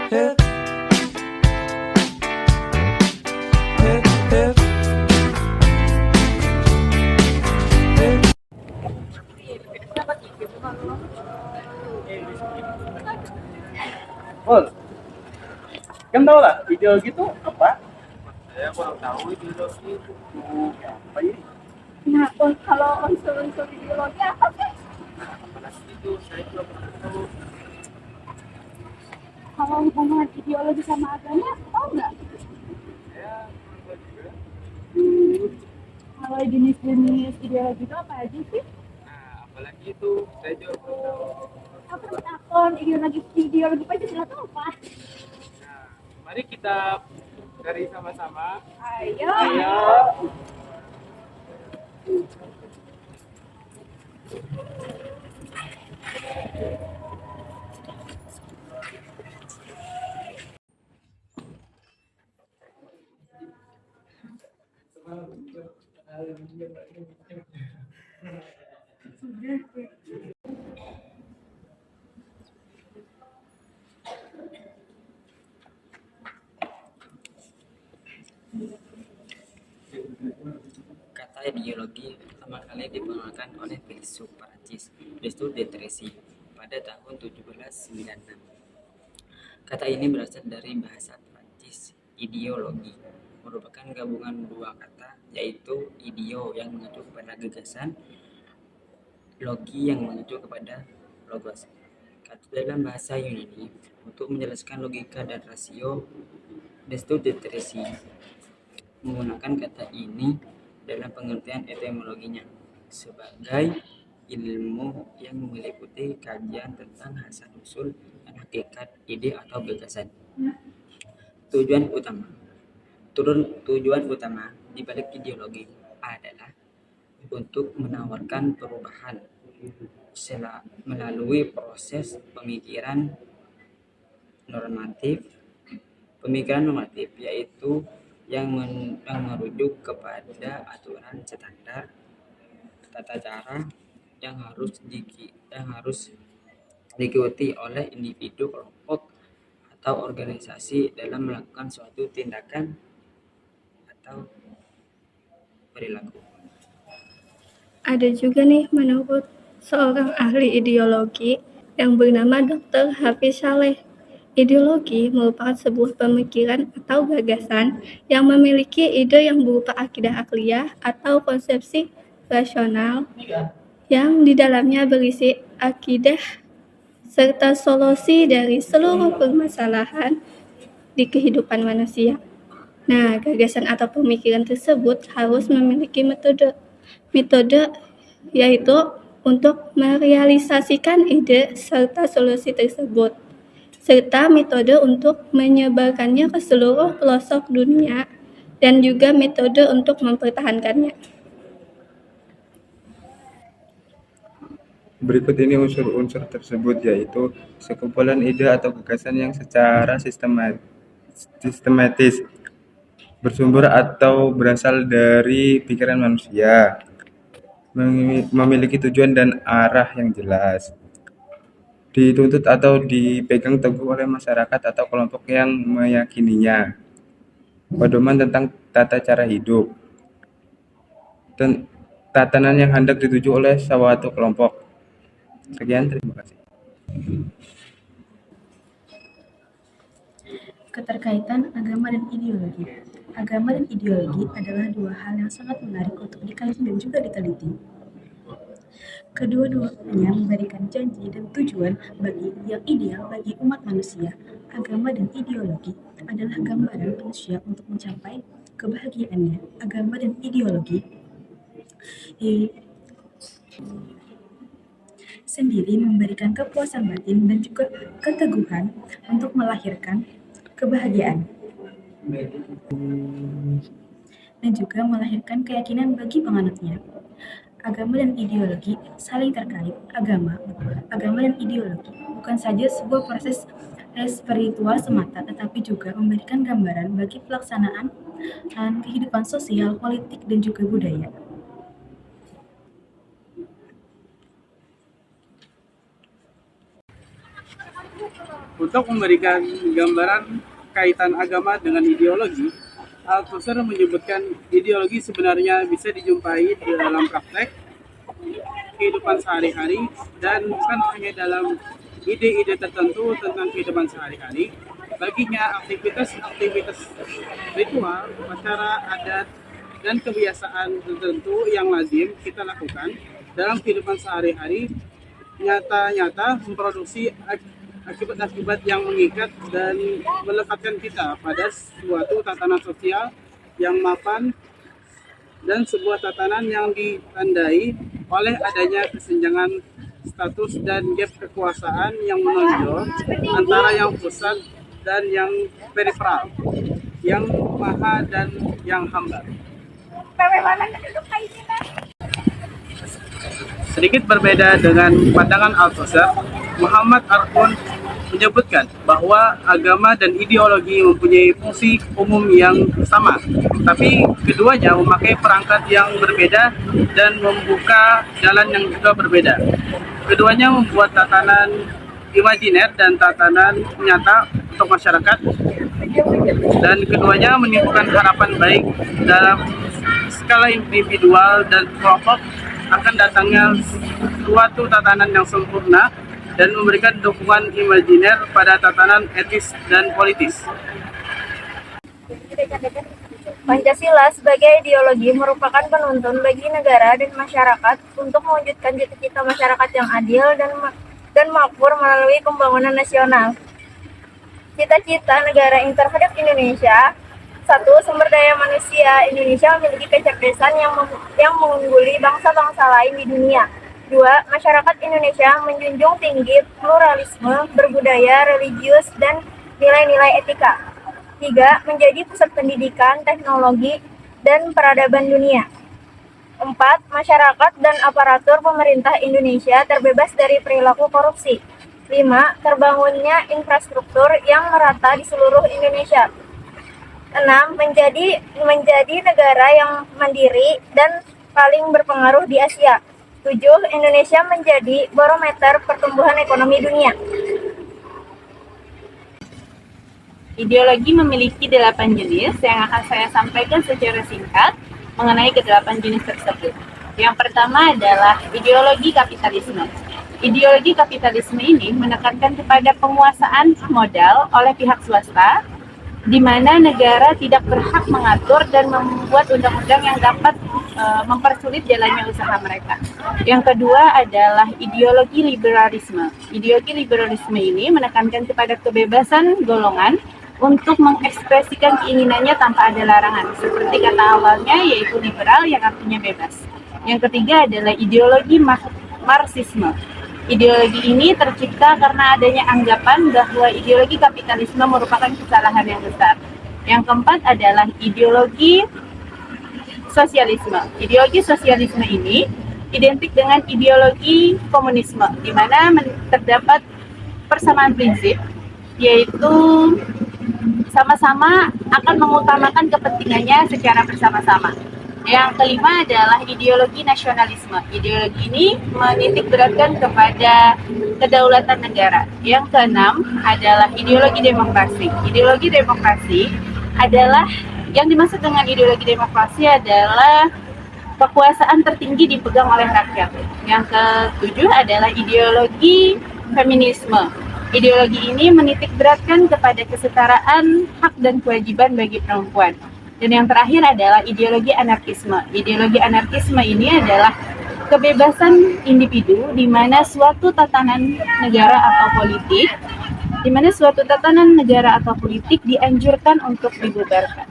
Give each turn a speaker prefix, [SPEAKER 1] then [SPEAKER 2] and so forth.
[SPEAKER 1] Pol, kan tau lah ideologi itu apa?
[SPEAKER 2] Saya kurang tahu ideologi itu
[SPEAKER 1] Apa ini?
[SPEAKER 3] Nah, kalau unsur-unsur ideologi apa sih?
[SPEAKER 2] apalagi itu saya juga kurang tahu.
[SPEAKER 3] Kalau hubungan ideologi sama agama, tahu nggak?
[SPEAKER 2] Saya kurang tahu juga.
[SPEAKER 3] Kalau jenis-jenis ideologi itu apa aja sih?
[SPEAKER 2] Nah, apalagi itu saya juga kurang tahu.
[SPEAKER 3] Apa takon ideologi Pancasila itu apa?
[SPEAKER 2] Nah, mari kita cari sama-sama.
[SPEAKER 3] Ayo.
[SPEAKER 4] Kata ideologi pertama kali diperkenalkan oleh filsuf Prancis Auguste de Tracy pada tahun 1796. Kata ini berasal dari bahasa Prancis ideologi, merupakan gabungan dua kata, yaitu ideo yang mengacu kepada gagasan, logi yang mengacu kepada logos. Kata dalam bahasa Yunani untuk menjelaskan logika dan rasio, Auguste de Tracy menggunakan kata ini dalam pengertian etimologinya sebagai ilmu yang meliputi kajian tentang asal-usul dan hakikat ide atau gagasan. Tujuan utama di balik ideologi adalah untuk menawarkan perubahan melalui proses pemikiran normatif, yaitu yang merujuk kepada aturan standar tata cara yang harus diikuti oleh individu, kelompok, atau organisasi dalam melakukan suatu tindakan atau perilaku.
[SPEAKER 3] Ada juga nih menurut seorang ahli ideologi yang bernama Dr. Hafiz Saleh. Ideologi merupakan sebuah pemikiran atau gagasan yang memiliki ide yang berupa akidah akliyah atau konsepsi rasional yang di dalamnya berisi akidah serta solusi dari seluruh permasalahan di kehidupan manusia. Nah, gagasan atau pemikiran tersebut harus memiliki metode yaitu untuk merealisasikan ide serta solusi tersebut, serta metode untuk menyebarkannya ke seluruh pelosok dunia, dan juga metode untuk mempertahankannya.
[SPEAKER 5] Berikut ini unsur-unsur tersebut, yaitu sekumpulan ide atau gagasan yang secara sistematis bersumber atau berasal dari pikiran manusia, memiliki tujuan dan arah yang jelas, dituntut atau dipegang teguh oleh masyarakat atau kelompok yang meyakininya, pedoman tentang tata cara hidup, dan tatanan yang hendak dituju oleh suatu kelompok. Sekian, terima kasih.
[SPEAKER 6] Keterkaitan agama dan ideologi. Agama dan ideologi adalah dua hal yang sangat menarik untuk dikaji dan juga diteliti. Kedua-duanya memberikan janji dan tujuan yang ideal bagi umat manusia. Agama dan ideologi adalah gambaran manusia untuk mencapai kebahagiaannya. Agama dan ideologi sendiri memberikan kepuasan batin dan juga keteguhan untuk melahirkan kebahagiaan dan juga melahirkan keyakinan bagi penganutnya. Agama dan ideologi saling terkait. Agama dan ideologi bukan saja sebuah proses spiritual semata, tetapi juga memberikan gambaran bagi pelaksanaan kehidupan sosial, politik, dan juga budaya.
[SPEAKER 1] Putra Untuk memberikan gambaran kaitan agama dengan ideologi, Althusser menyebutkan ideologi sebenarnya bisa dijumpai di dalam praktek kehidupan sehari-hari dan bukan hanya dalam ide-ide tertentu tentang kehidupan sehari-hari. Baginya, aktivitas-aktivitas ritual, upacara, adat, dan kebiasaan tertentu yang lazim kita lakukan dalam kehidupan sehari-hari nyata-nyata memproduksi akibat-akibat yang mengikat dan melekatkan kita pada suatu tatanan sosial yang mapan dan sebuah tatanan yang ditandai oleh adanya kesenjangan status dan gap kekuasaan yang menonjol antara yang pusat dan yang periferal, yang maha dan yang hamba. Sedikit berbeda dengan pandangan Althusser, Muhammad Arfun menyebutkan bahwa agama dan ideologi mempunyai fungsi umum yang sama, tapi keduanya memakai perangkat yang berbeda dan membuka jalan yang juga berbeda. Keduanya membuat tatanan imajiner dan tatanan nyata untuk masyarakat, dan keduanya menimbulkan harapan baik dalam skala individual dan kelompok akan datangnya suatu tatanan yang sempurna dan memberikan dukungan imajiner pada tatanan etis dan politis.
[SPEAKER 7] Pancasila sebagai ideologi merupakan penuntun bagi negara dan masyarakat untuk mewujudkan cita-cita masyarakat yang adil dan makmur melalui pembangunan nasional. Cita-cita negara yang terhadap Indonesia: 1. Sumber daya manusia Indonesia memiliki kecerdasan yang mengungguli bangsa-bangsa lain di dunia. 2. Masyarakat Indonesia menjunjung tinggi pluralisme berbudaya, religius, dan nilai-nilai etika. 3. Menjadi pusat pendidikan, teknologi, dan peradaban dunia. 4. Masyarakat dan aparatur pemerintah Indonesia terbebas dari perilaku korupsi. 5. Terbangunnya infrastruktur yang merata di seluruh Indonesia. 6. Menjadi negara yang mandiri dan paling berpengaruh di Asia. 7. Indonesia menjadi barometer pertumbuhan ekonomi dunia.
[SPEAKER 8] Ideologi memiliki 8 jenis yang akan saya sampaikan secara singkat mengenai ke-8 jenis tersebut. Yang pertama adalah ideologi kapitalisme. Ideologi kapitalisme ini menekankan kepada penguasaan modal oleh pihak swasta, di mana negara tidak berhak mengatur dan membuat undang-undang yang dapat mempersulit jalannya usaha mereka. Yang kedua adalah ideologi liberalisme. Ideologi liberalisme ini menekankan kepada kebebasan golongan untuk mengekspresikan keinginannya tanpa ada larangan, seperti kata awalnya yaitu liberal yang artinya bebas. Yang ketiga adalah ideologi Marxisme. Ideologi ini tercipta karena adanya anggapan bahwa ideologi kapitalisme merupakan kesalahan yang besar. Yang keempat adalah ideologi sosialisme. Ideologi sosialisme ini identik dengan ideologi komunisme, di mana terdapat persamaan prinsip, yaitu sama-sama akan mengutamakan kepentingannya secara bersama-sama. Yang kelima adalah ideologi nasionalisme. Ideologi ini menitik beratkan kepada kedaulatan negara. Yang keenam adalah ideologi demokrasi. Ideologi demokrasi adalah, yang dimaksud dengan ideologi demokrasi adalah kekuasaan tertinggi dipegang oleh rakyat. Yang ketujuh adalah ideologi feminisme. Ideologi ini menitik beratkan kepada kesetaraan hak dan kewajiban bagi perempuan. Dan yang terakhir adalah ideologi anarkisme. Ideologi anarkisme ini adalah kebebasan individu di mana suatu tatanan negara atau politik dianjurkan untuk dibubarkan.